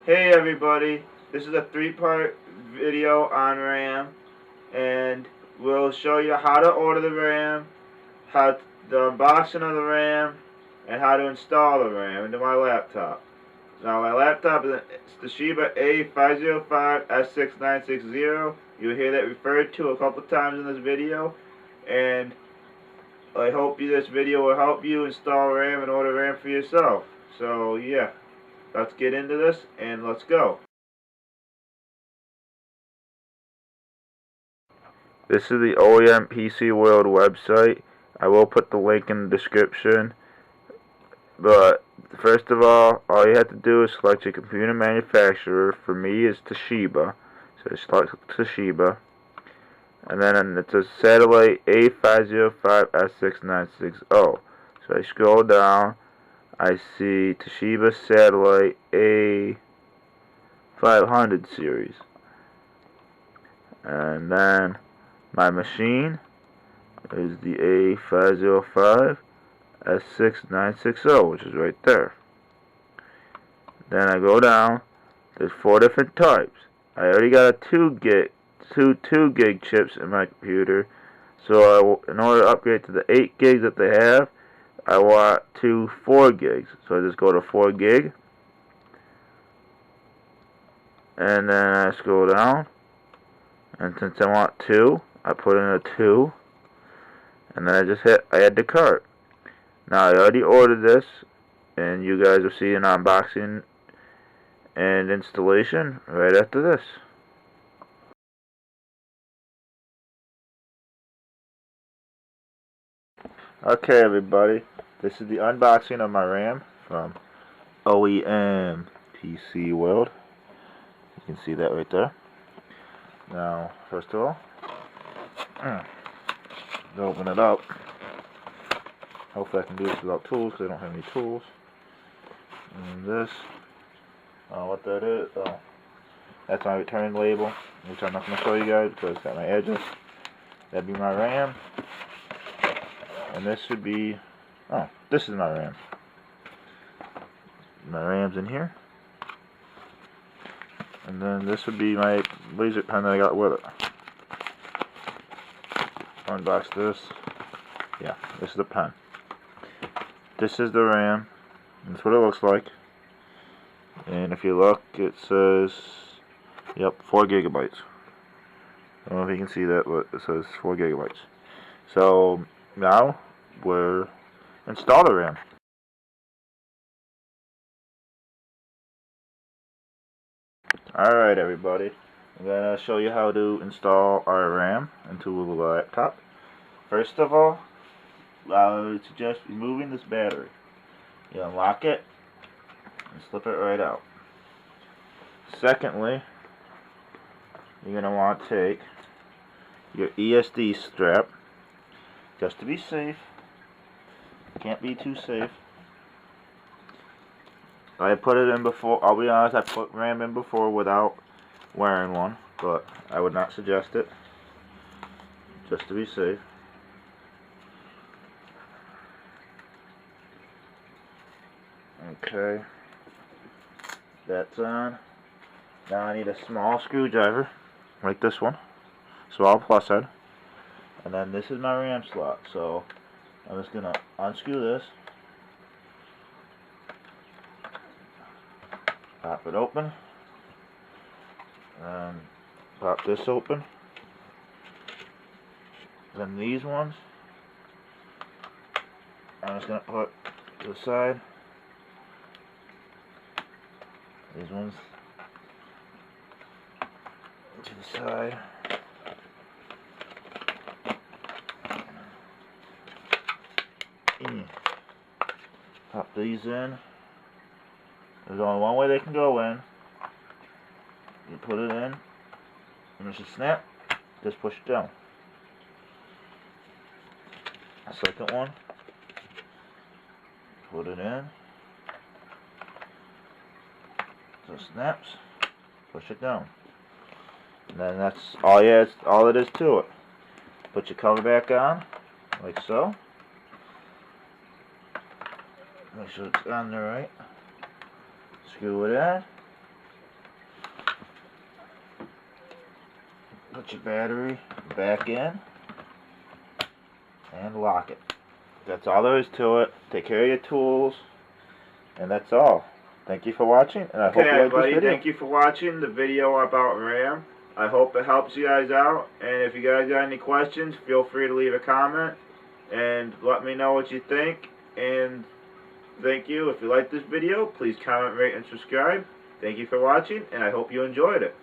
Hey everybody, this is a three-part video on RAM, and we'll show you how to order the RAM, the unboxing of the RAM, and how to install the RAM into my laptop. Now my laptop is a Toshiba A505S6960. You'll hear that referred to a couple times in this video, and I hope this video will help you install RAM and order RAM for yourself. So yeah, let's get into this and let's go. This is the OEM PC World website. I will put the link in the description. But first of all you have to do is select your computer manufacturer. For me, it's Toshiba. So select Toshiba. And then it says satellite A505S6960. So I scroll down. I see Toshiba satellite A500 series. And then my machine is the A505S6960, which is right there. Then I go down. There's 4 different types. I already got a 2 gig chips in my computer, so in order to upgrade to the 8 gigs that they have, I want 2 4 gigs. So I just go to 4 gig, and then I scroll down, and since I want 2, I put in a 2, and then I just hit add to cart. Now I already ordered this, and you guys will see an unboxing and installation right after this. Okay everybody, this is the unboxing of my RAM from OEM PC World. You can see that right there. Now, first of all, open it up. Hopefully I can do this without tools because I don't have any tools. And this, what that is, that's my return label, which I'm not going to show you guys because it's got my address. That'd be my RAM. And this should be, this is my RAM. My RAM's in here. And then this would be my laser pen that I got with it. Unbox this. Yeah, this is the pen. This is the RAM. That's what it looks like. And if you look, it says, yep, 4 gigabytes. I don't know if you can see that, but it says 4 gigabytes. So now we're install the RAM. Alright everybody, I'm going to show you how to install our RAM into a laptop. First of all, I would suggest removing this battery. You unlock it and slip it right out. Secondly, you're going to want to take your ESD strap, just to be safe. Can't be too safe. I put it in before, I'll be honest, I put RAM in before without wearing one, but I would not suggest it, just to be safe. Okay, that's on. Now I need a small screwdriver, like this one, small plus head, and then this is my RAM slot, so I'm just going to unscrew this, pop it open, and pop this open. Then these ones, I'm just going to put to the side. These ones to the side. Pop these in. There's only one way they can go in. You put it in, and there's a snap. Just push it down. The second one. Put it in. So it snaps. Push it down. And then that's all it is to it. Put your cover back on, like so. Make sure it's on there right. Screw it in. put your battery back in and lock it. That's all there is to it. Take care of your tools, and that's all. Thank you for watching, and I hope you like this video. Thank you for watching the video about RAM. I hope it helps you guys out, and if you guys got any questions, feel free to leave a comment and let me know what you think. And thank you. If you like this video, please comment, rate, and subscribe. Thank you for watching, and I hope you enjoyed it.